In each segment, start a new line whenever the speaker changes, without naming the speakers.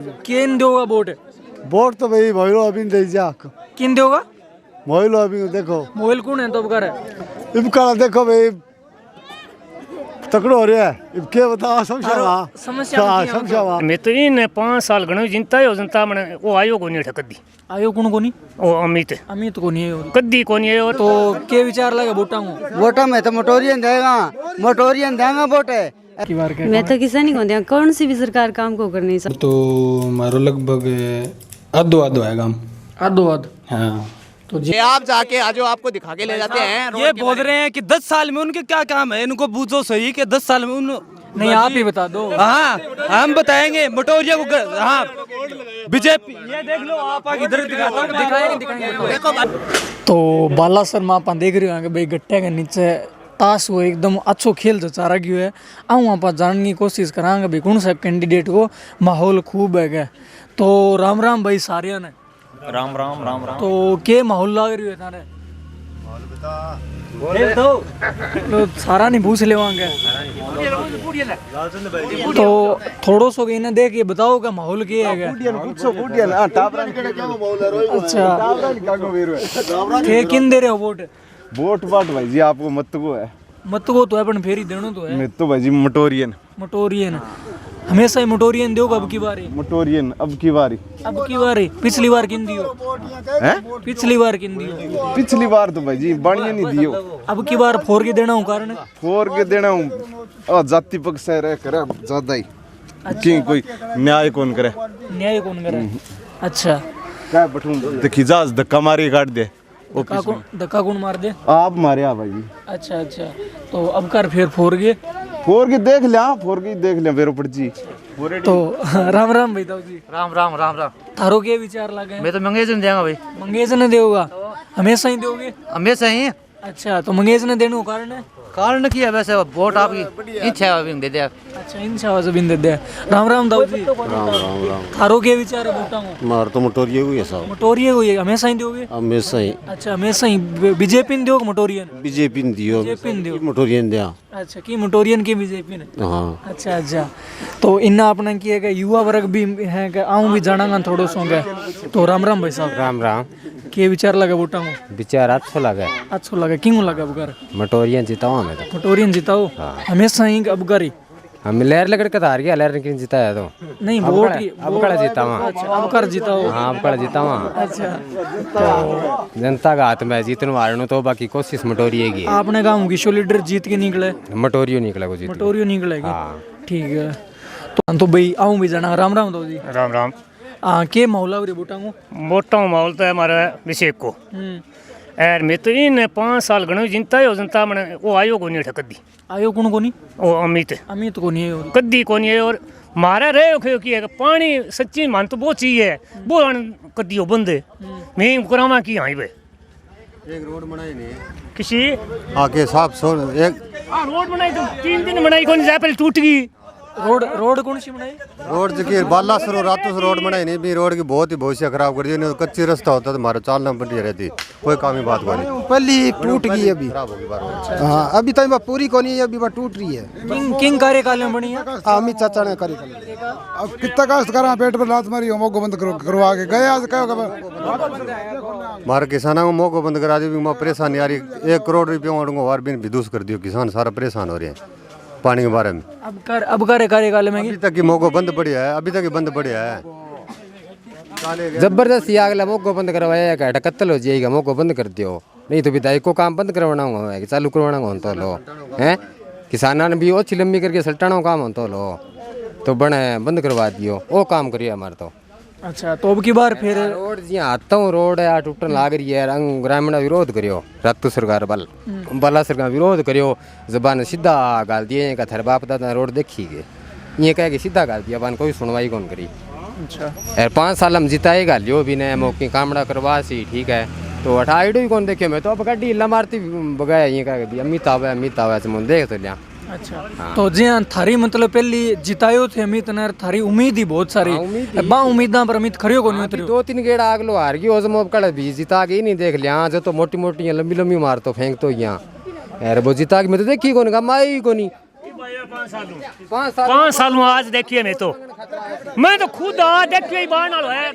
किन दोगा vote?
Vote तो भाई मोहिलो अभी दे जा।
किन दोगा?
मोहिलो अभी देखो।
मोहिल कौन है तो कर?
इबका देखो भाई तकड़ो हो रहा है। इब क्या बता समस्या
मैं तो इन 5 साल गणो जनता है जनता मने वो आयो को नहीं ठकदी
आयो कौन कोनी?
ओ अमित
को नहीं है
कद्दी को नहीं है।
तो के विचार लगा वोटा को?
वोटा में तो मोटोरियन देगा वोट है।
मैं तो किसान ही कहते कौन सी भी सरकार काम को करनी सब
तो मारो लगभग आधो है काम।
आधो
हाँ
तो
आप जाके आज आपको दिखा के ले जाते हैं।
ये बोल रहे हैं कि 10 साल में उनके क्या काम है, इनको पूछो सही कि 10 साल में उन
नहीं आप ही बता दो।
हाँ हम बताएंगे मोटोरिया को। हाँ बीजेपी ये देख लो आप आगे इधर दिखाएंगे।
तो बाला सर माँ आप देख रहे हो भाई गट्टे के नीचे ताश वो एकदम अच्छो खेल चारा गयो है। आऊँ आप जानने की कोशिश करांगे भाई कौन सा कैंडिडेट को माहौल खूब है। तो राम राम भाई सारिया ने
राम राम राम राम।
तो के माहौल लाग रही है थाने? तो सारा नहीं पूछ लेवांगे तो थोड़ो सो इन्हें देख के बताओ का माहौल क्या है? अच्छा के किन दे रहे हो वोट?
वोट भाई जी आपको मत को है।
मत को तो है पर फेरी देनो तो है।
मैं तो भाई जी मोटोरियन
हमेशा ही मोटोरियन दोगे अब की बारी?
मोटोरियन अब की बारी
पिछली बार किन दियो? पिछली बार किन दियो?
पिछली बार तो भाई जी बढ़िया नहीं दियो।
अब की बार फोर के देना हूँ कारण?
फोर के देना हूँ जाति पक्ष से रह करे ज्यादा ही। अच्छा। कोई न्याय कौन करे? अच्छा
क्या
बठूं देखी जाज धक्का मारी काट दे।
धक्का कौन मार दे?
आप मारे भाई जी।
अच्छा तो अब कर फिर फोर के
देख लिया फिर ऊपर जी।
तो राम राम भाई ताऊ जी।
राम
थारो के विचार लगे?
मैं तो मंगेश ने देगा भाई।
मंगेश ने देगा? हमेशा ही दोगे?
हमेशा ही।
अच्छा तो मंगेश ने देने कारण
की है वैसे वोट आपकी इच्छा है दे दे।
अच्छा इच्छा से दे दे। राम राम ताऊ जी। राम थारो के विचार है वोटा को?
मार तो मोटोरिया को है साहब।
मोटोरिया को हमेशा ही दोगे?
हमेशा ही।
अच्छा हमेशा ही बीजेपी ने दोगे मोटोरियन?
बीजेपी ने दियो मोटोरियन दिया। अच्छा
की मोटोरियन की बीजेपी ने?
हाँ।
अच्छा तो इन्ना अपना की है युवा वर्ग भी है कि आऊँ भी जाना थोड़ो सो गए। तो राम राम भाई साहब।
राम
के विचार लगा वोटा को?
विचार अच्छो लगे
क्यों लगा अब कर?
मोटोरियन जिताओ हमें तो।
मोटोरियन जिताओ? हमेशा ही अब करी
हम लहर लकड़ का हार गया लहर ने जिताया तो
नहीं वोट
अब कड़ा जीता वहाँ।
अब कर जिताओ?
हाँ अब कड़ा जीता वहाँ।
अच्छा
तो जनता का हाथ में जीतने हारने तो बाकी कोशिश मोटोरिया की।
आपने गाँव की लीडर जीत के निकले?
मोटोरियो
निकलेगी। ठीक है तो भाई आऊँ भी जाना। राम राम तो जी।
राम
के माहौल
वोटा माहौल तो है हमारा विषय को यार। मैं तो इन 5 साल गणो जनता है जनता मने वो आयो को नहीं ठकदी
आयो कौन कोनी?
ओ अमित
को नहीं है
कद्दी को नहीं है। और मारा रहे की है पानी सच्ची मान तो वो चाहिए वो कद्दियो बंदे मैं करावा की आई बे
एक रोड बनाई नहीं
किसी
आके साफ सो एक
रोड बनाई तो 3 दिन बनाई कौन जा पहले टूट गई।
रोड कौन सी बनाई?
रोड की बाला सरो रातों से रोड बनाई नहीं भी रोड की बहुत ही भविष्य खराब कर दी। कच्ची रास्ता होता तो हमारा चालना बढ़िया रहती कोई काम ही बात नहीं।
पहली टूट गई अभी। हाँ अभी तो पूरी को नहीं अभी टूट रही है।
किंग कार्यकाल में बनी है?
अमित चाचा ने कार्यकाल।
अब कितना कष्ट करा पेट पर लात मारी मौको बंद करवा के गए आज क्या
हमारे किसानों को मौको बंद करा दी। परेशानी आ रही 1 करोड़ रुपये और बिन विदुष कर दियो किसान सारा परेशान हो रहे हैं पानी के बारे में।
अब कर कार्यकाल में
अभी तक की मौको बंद पड़िया है। अभी तक बंद पड़िया है।
जबरदस्ती अगला मौको बंद करवाया क्या कत्ल हो जाएगा मौको बंद कर दियो नहीं तो विधायक को काम बंद करवाना हो चालू करवाना हो तो लो हैं किसाना ने भी ओछी लंबी करके सल्टाना काम हो तो लो तो बने बंद करवा दियो वो काम करिए हमारे तो।
अच्छा तो अब की बार फिर
रोड जी आता हूँ रोड है टूटन लाग रही है रंग ग्रामीण विरोध करियो रातू सरकार बाला सरकार विरोध करियो जबान सीधा गाल दिए का थर बाप दादा रोड देखी गए ये कह के सीधा गाल दिया बान कोई सुनवाई कौन करी।
अच्छा
यार 5 साल हम जिताएगा लियो भी नहीं मौके कामड़ा करवा सी ठीक है तो आइडो ही कौन देखियो मैं तो अब गाड़ी ला मारती बगाया ये कह दिया अमित आवे मुझे देख तो लिया।
अच्छा हाँ। तो जी थारी मतलब पहली जितायो थे अमित ने थारी उम्मीद ही बहुत सारी उम्मीदा पर अमित खरियो को नहीं उतरियो
2-3 गेड़ा आगलो हार गयो जम कड़ भी जिता के नहीं देख लिया जो तो मोटी लंबी मार तो फेंक तो यहाँ यार वो जिता के मैं तो देखी कौन माई को नहीं
5 सालों आज देखिए मैं तो खुद आज देखिए बाहर नाल होया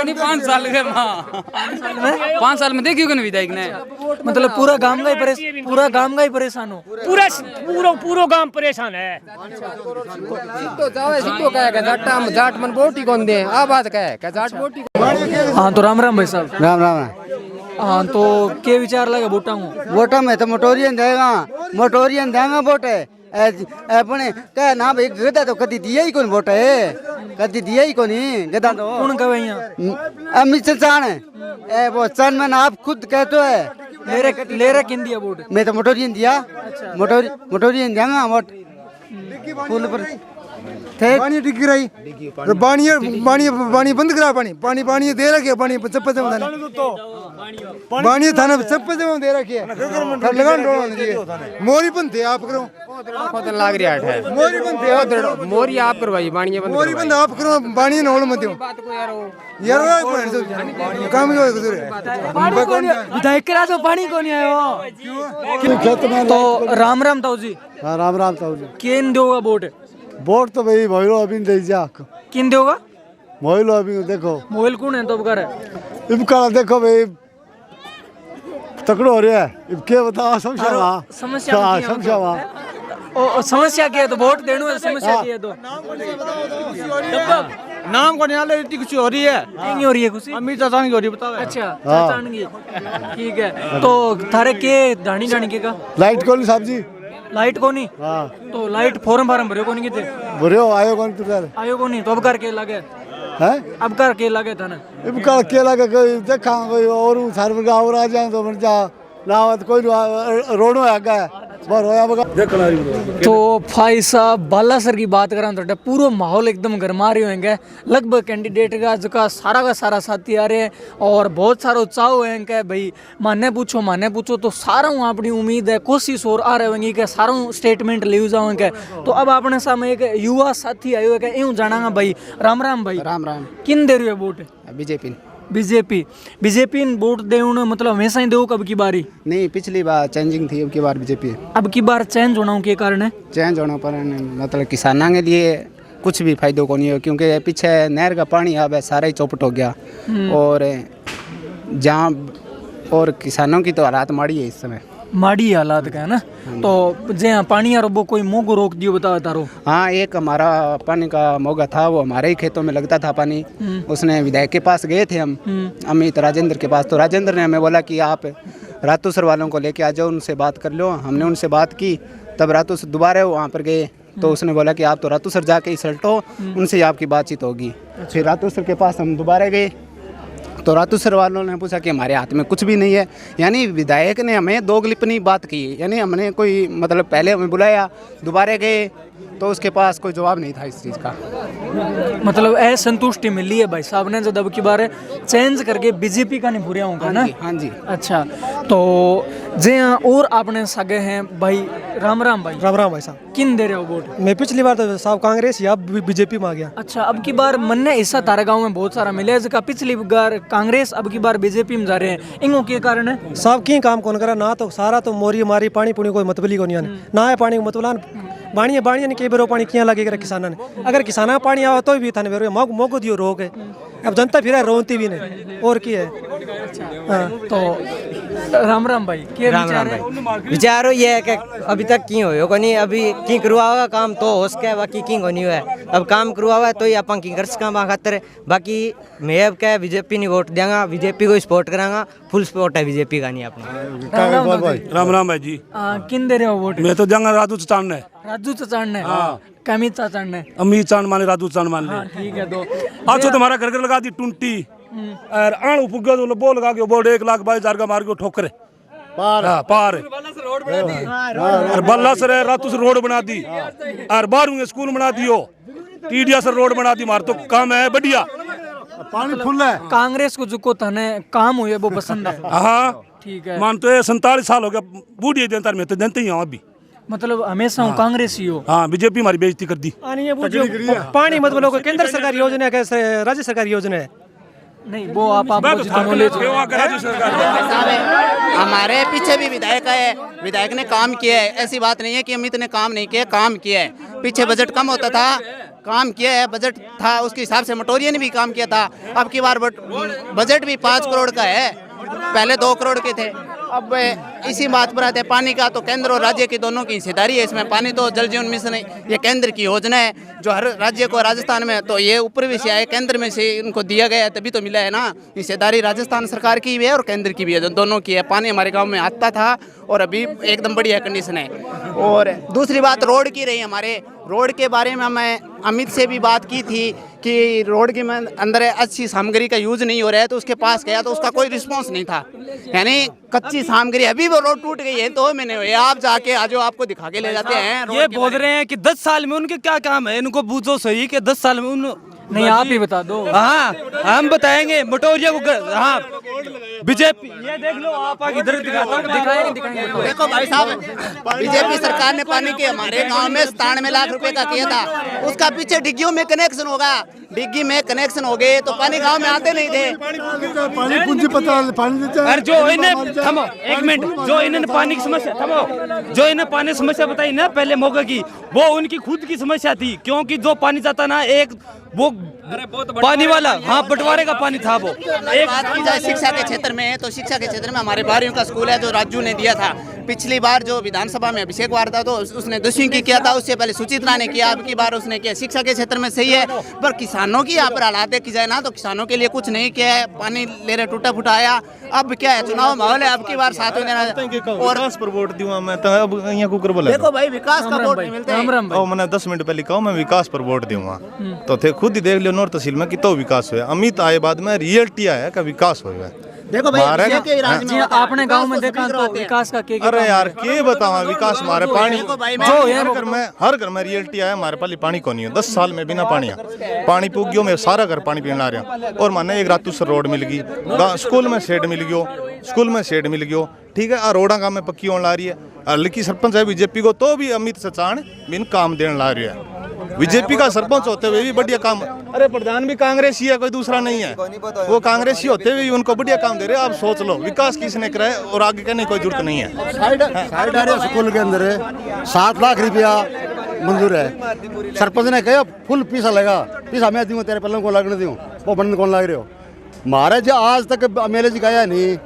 नहीं 5 साल के 5 साल में देखियो कि विधायक ने
मतलब पूरा गांव का ही परेशान हो।
पूरा गांव परेशान है।
तो जावे सिद्धो कहे के जाट मन वोट ही कौन दे आ बात कहे जाट वोट ही।
हाँ तो राम राम भाई साहब।
राम राम।
हाँ तो के विचार लगे वोटा में?
वोटा में तो मोटोरियन देगा वोट है अपने कह ना भाई गदा तो कदी दिया ही कौन वोट है कदी दिया ही कौन गदा तो
कौन कहे यहाँ?
अमित चाण है वो चाण में आप खुद कहते है
ले रहे किन दिया वोट?
मैं तो मोटोरियन दिया मोटोरियन देगा वोट फुल पर पानी डिग रही पानी बंद करा पानी दे रखे पानी चप्पे से पानी थाना चप्पे से दे रखे मोरी बनते आप करो
खोदन लाग रहा है
मोरी बनते
मोरी आप करवाई बाणिया बंद
मोरी बंद आप करो पानी नोल मत दो यार काम ही
विधायक करा तो पानी कौन आयो? तो राम राम ताऊ जी।
हाँ राम राम ताऊ जी।
किन दोगा वोट?
वोट तो भाई मोइलो अभी दे जा
किन दोगा?
मोइलो अभी देखो
मोबाइल कौन है तो कर
इबका देखो भाई तकड़ो हो रहा है इब क्या बताओ
समस्या क्या है? तो वोट देने में समस्या क्या है? तो
नाम को निकाले इतनी कुछ हो रही है
नहीं हो रही है कुछ
अमित चाचा की हो रही बताओ।
अच्छा चाचान की ठीक है। तो थारे के दानी के का
लाइट कौन साहब जी
लाइट को नहीं?
हाँ
तो लाइट फॉर्म भरे को नहीं किते
बुरे हो आयो कौन तुझे
आयो को नहीं? तो अब करके लगे
हैं
अब करके लगे था ना
इब का केला का कोई देखा कोई और सार्व का और आ जाए तो बन जा ना कोई रोड में आगा बार होया बगा देखना।
तो भाई साहब बालासर की बात करा तो पूरा माहौल एकदम गरमा रहे होंगे। लगभग कैंडिडेट का सारा साथी आ रहे हैं और बहुत सारा उत्साह है भाई माने पूछो तो सारा अपनी उम्मीद है कोशिश और आ रहे होंगे कि सारा स्टेटमेंट ले जाओगे। तो अब अपने सामने एक युवा साथी आयो है कि यूँ जाना भाई राम राम भाई।
राम राम।
किन दे रही है वोट? बीजेपी वोट दे मतलब हमेशा ही दो कब की बारी?
नहीं पिछली बार चेंजिंग थी अब की बार बीजेपी।
अब की बार चेंज होना के कारण है?
चेंज होने पर मतलब किसानों के लिए कुछ भी फायदो को नहीं हो क्योंकि पीछे नहर का पानी अब है सारा ही चौपट हो गया और जहाँ और किसानों की तो हालात माड़ी है इस समय
माड़ी हालात का है ना। तो जहाँ पानी आ वो कोई मोगो रोक दियो बता तारो?
हाँ एक हमारा पानी का मोगा था वो हमारे ही खेतों में लगता था पानी। उसने विधायक के पास गए थे हम अमित राजेंद्र के पास। तो राजेंद्र ने हमें बोला कि आप रातूसर वालों को लेके आ जाओ उनसे बात कर लो। हमने उनसे बात की तब रातूसर दोबारा वहाँ पर गए तो उसने बोला कि आप तो रातूसर जाके ही सल्टो उनसे आपकी बातचीत होगी। फिर रातूसर के पास हम दोबारा गए तो रातूसर वालों ने पूछा कि हमारे हाथ में कुछ भी नहीं है। यानी विधायक ने हमें दोगलिपनी बात की। यानी हमने कोई मतलब पहले हमें बुलाया दोबारा गए तो उसके पास कोई जवाब नहीं था इस चीज़ का।
मतलब असंतुष्टि मिली है भाई साहब ने जब की बार चेंज करके बीजेपी का नहीं पूरा होगा ना?
हाँ जी।
अच्छा तो जे और आपने सगे हैं भाई राम राम भाई साहब। किन दे रहे हो वोट?
मैं पिछली बार तो साहब कांग्रेस या बीजेपी में आ गया।
अच्छा अब की बार मन ने हिस्सा तारा गाँव में बहुत सारा मिले जिसका पिछली बार कांग्रेस अब की बार बीजेपी में जा रहे हैं इनको के कारण है?
साहब की काम कौन करा ना तो सारा तो मोरी मारी पानी पुणी कोई मतबली को नहीं आने ना है पानी मतबलान बाणिया ने के बेरो पानी किया लगेगा किसाना ने अगर किसाना पानी आवा तो भी थाने बेरो मोको दियो रोक है। अब जनता फिर रोती भी नहीं और की है।
तो राम राम भाई के
विचारो ये है कि अभी तक की हो को नहीं अभी की करवावा काम तो हो सके बाकी की को नहीं है। अब काम करवावा तो ही अपन की कर सका खातर बाकी मैं अब क्या बीजेपी नहीं वोट देंगा बीजेपी को सपोर्ट करांगा फुल सपोर्ट है बीजेपी का नहीं अपना।
राम राम भाई जी।
किन दे रहे हो वोट?
मैं तो जंगा राजू चांद है
राजू चांद है कमित चांद है
अमित चांद माने राजू चांद मान ले।
ठीक है। तो
आज तो तुम्हारा घर लगा दी टुंटी और आण उपगा तो बोल लगा के बोल 1,22,000 का मार के ठोकर पार और बल्ला सर रातू से रोड बना दी और बारू स्कूल बना दियो टीडिया सर रोड बना दी मार तो काम है बढ़िया
पानी फुल है।
कांग्रेस को जो तने काम हुए वो पसंद है?
हाँ
ठीक है।
मान तो 47 साल हो गया बूढ़ी जनता में तो जनता ही हूँ अभी
मतलब हमेशा हूँ कांग्रेस ही हो?
हाँ बीजेपी हमारी बेइज्जती कर दी।
पानी मतलब केंद्र सरकार योजना है राज्य सरकार योजना है
नहीं वो आप
हमारे पीछे भी विधायक है, विधायक ने काम किया है, ऐसी बात नहीं है कि अमित ने काम नहीं किया, काम किया है। पीछे बजट कम होता था, काम किया है, बजट था उसके हिसाब से मटोरिया ने भी काम किया था। अब की बार बजट भी 5 करोड़ का है, पहले 2 करोड़ के थे। अब इसी बात पर आते हैं पानी का, तो केंद्र और राज्य की दोनों की हिस्सेदारी है इसमें। पानी तो जल जीवन मिशन ये केंद्र की योजना है जो हर राज्य को, राजस्थान में तो ये ऊपर भी से आए, केंद्र में से इनको दिया गया है तभी तो मिला है ना। हिस्सेदारी राजस्थान सरकार की भी है और केंद्र की भी है, दोनों की है। पानी हमारे गाँव में आता था और अभी एकदम बढ़िया कंडीशन है। और दूसरी बात रोड की रही, हमारे रोड के बारे में मैं अमित से भी बात की थी कि रोड के अंदर अच्छी सामग्री का यूज नहीं हो रहा है, तो उसके पास गया तो उसका कोई रिस्पांस नहीं था। यानी कच्ची सामग्री, अभी वो रोड टूट गई है 2 महीने हुए, आप जाके आज आपको दिखा के ले जाते हैं।
ये बोल रहे हैं कि 10 साल में उनके क्या काम है, इनको पूछो सही कि 10 साल में उन
नहीं, आप ही बता दो।
हाँ हम बताएंगे मटोरिया को। हाँ बीजेपी, ये देख लो आप आगे इधर दिखाएंगे।
देखो भाई साहब, बीजेपी सरकार ने पानी के हमारे गांव में 97 लाख रुपए का किया था, उसका पीछे डिग्गियों में कनेक्शन होगा, डिग्गी में कनेक्शन हो गए तो पानी गांव में आते नहीं थे।
पानी पूंजी पता पानी
अरे जो इन्हें थमो 1 मिनट, जो इन्होंने पानी की समस्या थमो, जो इन्हें पानी की समस्या बताई ना पहले मौके की, वो उनकी खुद की समस्या थी। क्योंकि जो पानी जाता ना एक वो पानी वाला, हाँ बंटवारे का पानी था वो।
एक बात की जाए शिक्षा के क्षेत्र में, तो शिक्षा के क्षेत्र में हमारे 12वीं का स्कूल है जो राजू ने दिया था। पिछली बार जो विधानसभा में अभिषेक वार था तो उसने 10वीं की किया था, उससे पहले सुचित्रा ने किया, अब की बार उसने किया। शिक्षा के क्षेत्र में सही है, पर किसानों की यहाँ पर हालात की जाए ना तो किसानों के लिए कुछ नहीं किया है। पानी ले रहे टूटा फूटा आया, अब क्या है चुनाव माहौल है, अब की बार साथ में देना और
वोट दूंगा मैं तो अब यहाँ कुकर बोला।
देखो भाई विकास का वोट नहीं मिलता है।
मैंने 10 मिनट पहले कहा मैं विकास पर वोट दूंगा, तो थे खुद ही देख लियो नॉर्थ तहसील में कितना विकास हुआ। अमित आए बाद में रियलिटी आया का विकास हुआ है।
देखो भाई
आपने गांव में देखा तो विकास का क्या?
अरे यार के बतावा विकास हमारे पानी हर घर में रियलिटी आया, हमारे पाली पानी को नहीं है। 10 साल में बिना पानी पूग गयो, मैं सारा घर पानी पीने ला रहा। और माने एक रातू से रोड मिल गई, स्कूल में शेड मिल गयो, ठीक है। रोडा का में पक्की होने ला रही है। हल्की सरपंच है बीजेपी को, तो भी अमित सचान बिन काम देने ला रही है। बीजेपी का सरपंच होते हुए भी बढ़िया काम, अरे प्रधान भी कांग्रेसी है, कोई दूसरा नहीं है, वो कांग्रेसी होते हुए भी उनको बढ़िया काम दे रहे हैं। आप सोच लो विकास किसने कराया और आगे कहने की कोई जरूरत नहीं है।
साइड स्कूल के अंदर 7 लाख रुपया मंजूर है। सरपंच ने कहा फुल पैसा लगा, पैसा मैं दूँ तेरे पल्लों को लगने दूँ, वो बंद कौन लग रहे हो महाराज जी। आज तक एमएलए जी गया नहीं,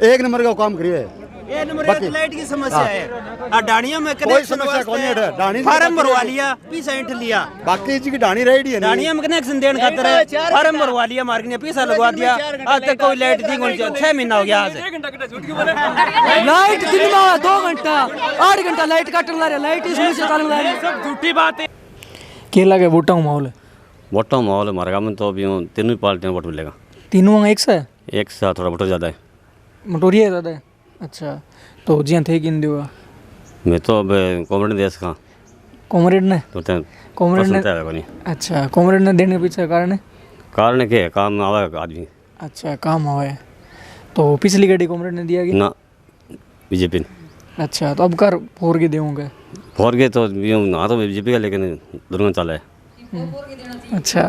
1 नंबर का काम करिए।
लाइट की समस्या है, डाणियों में
कोई समस्या कौन है,
फार्म भरवा लिया, पैसा ऐंठ लिया,
बाकी जी की डाणी रेडी है,
डाणियों में कनेक्शन देने खातर है, फार्म भरवा लिया, मार्ग ने पैसा लगवा दिया, आज तक कोई लाइट दी नहीं। 6 महीना हो गया आज
लाइट दिन में 2 घंटा 8 घंटा लाइट काटने ला रहे, लाइट की समस्या चालू ला रही,
सब झूठी बात है।
क्या लगे वोटा माहौल?
वोटा माहौल हमारे गाँव में तो अभी तीनों पार्टियों में वोट मिलेगा।
तीनों एक से
थोड़ा वोट ज़्यादा है,
मटोरिया ज़्यादा है। अच्छा, तो जी थे किन देगा?
मैं तो अब कॉमरेड देश का
कॉमरेड ने अच्छा, कॉमरेड ने देने पीछे कारण
क्या है, काम आवा आदमी।
अच्छा, काम आवा है, तो पिछली गाड़ी कॉमरेड ने दिया कि
ना बीजेपी ने?
अच्छा, तो अब कर फोर के देंगे?
फोर के तो हाँ तो बीजेपी का, लेकिन दुर्गन चाला है।
अच्छा,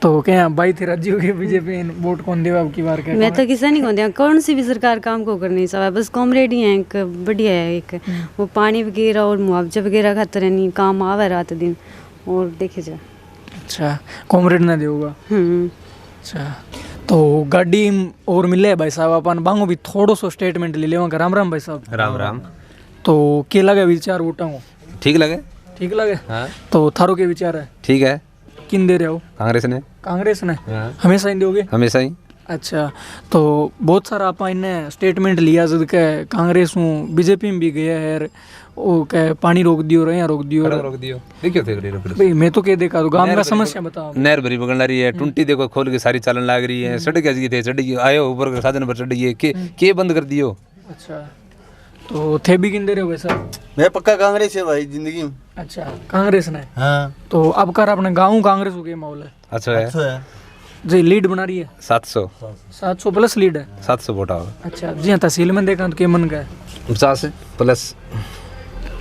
तो क्या भाई थे राज्यों के बीजेपी वोट कौन देगा अब की बार? क्या
मैं तो किसी नहीं कौन दिया, कौन सी भी सरकार काम को कर नहीं सकता, बस कॉमरेड ही है एक बढ़िया है। एक वो पानी वगैरह और मुआवजा वगैरह खातर नहीं काम आवा रात दिन और देखे जाए।
अच्छा, कॉमरेड ना देगा। अच्छा, तो गाड़ी और मिले भाई साहब अपन बांगो भी थोड़ो सो स्टेटमेंट ले लेवा। राम राम भाई साहब।
राम राम।
तो क्या लगे विचार वोटा को?
ठीक लगे।
ठीक लगे।
हाँ।
तो थारो के विचार है?
ठीक है।
किन दे रहे हो?
कांग्रेस ने।
कांग्रेस ने?
हाँ।
हमेशा ही दोगे?
हमेशा ही।
अच्छा, तो बहुत सारा आप इन्हें स्टेटमेंट लिया जब के कांग्रेस में बीजेपी में भी गया है, वो कह पानी रोक दियो रहे, रोक दियो
देखियो थे
भाई
मैं तो क्या देखा, तो गांव का समस्या बताओ।
नहर भरी बगल रही है, टुंटी देखो खोल के सारी चालन लाग रही है, सड़क ऐसी थे चढ़ी आयो ऊपर साधन पर चढ़ी है के बंद कर दियो।
अच्छा, तो थे भी किन दे रहे हो वैसा?
मैं पक्का कांग्रेस है भाई जिंदगी में।
अच्छा, कांग्रेस ने?
हाँ।
तो अब कर अपने गाँव कांग्रेस हो गया माहौल है?
अच्छा है
जी, लीड बना रही है
700
प्लस लीड है।
700 वोट आओ।
अच्छा जी, हाँ तहसील में देखा तो क्या मन का है?
50 प्लस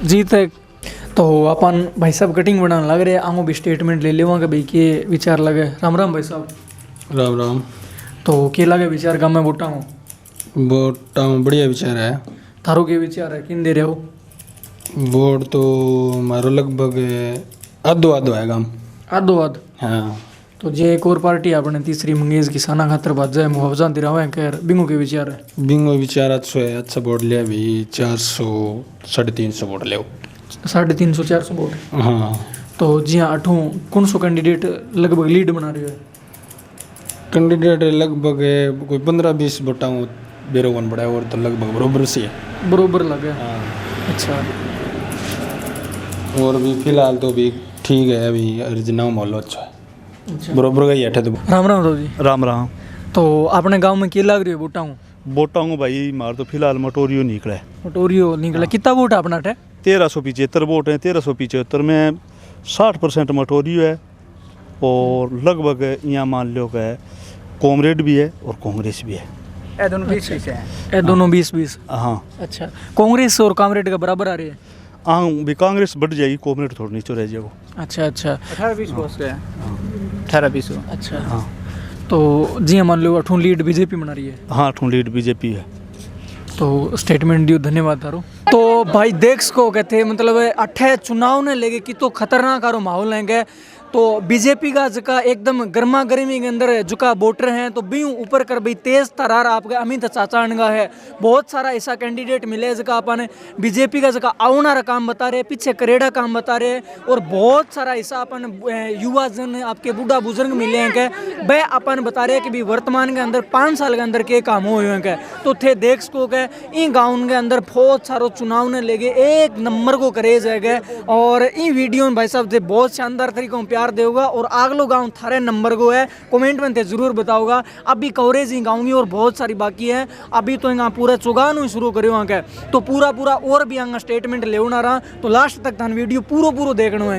जीत है। तो अपन भाई साहब कटिंग बनाने लग रहे, आमो भी स्टेटमेंट ले लेवा कि भाई के विचार लगे। राम राम भाई साहब।
राम राम।
तो क्या लगे विचार गाँव में वोटा हूँ?
वोटा में बढ़िया विचार है।
थारो के विचार है किन दे रहे हो?
वोट तो मारो लगभग आधो आधो है काम।
आधो आध?
हाँ।
तो जे एक और पार्टी आपने तीसरी मंगेज किसाना खातर बाजा मुआवजा दे रहा है कर बिंगो के विचार है?
बिंगो विचार अच्छा है, अच्छा वोट लिया भी 400 350 वोट ले
350 400 वोट।
हाँ।
तो जी हाँ अठों कौन सो कैंडिडेट लगभग लीड बना रहे है?
कैंडिडेट लगभग कोई 15-20 वोटा बेरोगन बढ़ा और तो लगभग बरोबर से है।
बरोबर लगे। अच्छा।
और भी फिलहाल तो भी ठीक है, अभी अर्जुना माहौल अच्छा है।
अच्छा।
बरोबर का ही है तो।
राम राम राव जी।
राम राम।
तो अपने गांव में क्या लग रही है वोटा हूँ?
वोटा हूँ भाई मार तो फिलहाल मटोरियो निकला है।
मटोरियो निकला। कितना वोट है अपना?
1375 वोट है। 1375 में 60% मटोरियो है और लगभग यहाँ मान लो है कॉमरेड भी है और कांग्रेस भी है।
ये दोनों 20-20 है। ये दोनों 20-20।
हाँ।
अच्छा, कांग्रेस और कामरेड का बराबर आ रही है?
हाँ भी कांग्रेस बढ़ जाएगी, कॉमरेड थोड़ा नीचे रह जाएगा।
अच्छा अच्छा।
18-20 पोस्ट है। 18-20।
अच्छा। हाँ। तो जी मान लो अठूं लीड बीजेपी बना रही है?
हाँ अठूं लीड बीजेपी है।
तो स्टेटमेंट दियो, धन्यवाद तारो। तो भाई देख सको कहते मतलब अठे चुनाव ने लेके कि तो खतरनाक आरो माहौल है। तो बीजेपी का जका एकदम गर्मा गर्मी के अंदर जुका वोटर हैं तो भी ऊपर कर भाई तेज तरार आपके अमित चाचाणगा है। बहुत सारा ऐसा कैंडिडेट मिले जका अपन बीजेपी का जका आउनारा काम बता रहे, पीछे करेड़ा काम बता रहे और बहुत सारा ऐसा अपन युवा जन आपके बूढ़ा बुजुर्ग मिले हैं के वह अपन बता रहे हैं कि भी वर्तमान के अंदर 5 साल के अंदर के काम हुए हैं के। तो थे देख सको के इन गाँव के अंदर बहुत सारो चुनाव ने लेके एक नंबर को करेज है और इन वीडियो में भाई साहब बहुत शानदार तरीकों में प्यार देगा और आगलो गांव थारे नंबर को है कमेंट में ते जरूर बताओगा। अभी कवरेज ही गाँव की और बहुत सारी बाकी है। अभी तो यहाँ पूरा चुगान ही शुरू करो वहाँ के तो पूरा और भी यहाँ स्टेटमेंट लेना रहा तो लास्ट तक वीडियो पूरो देखना है।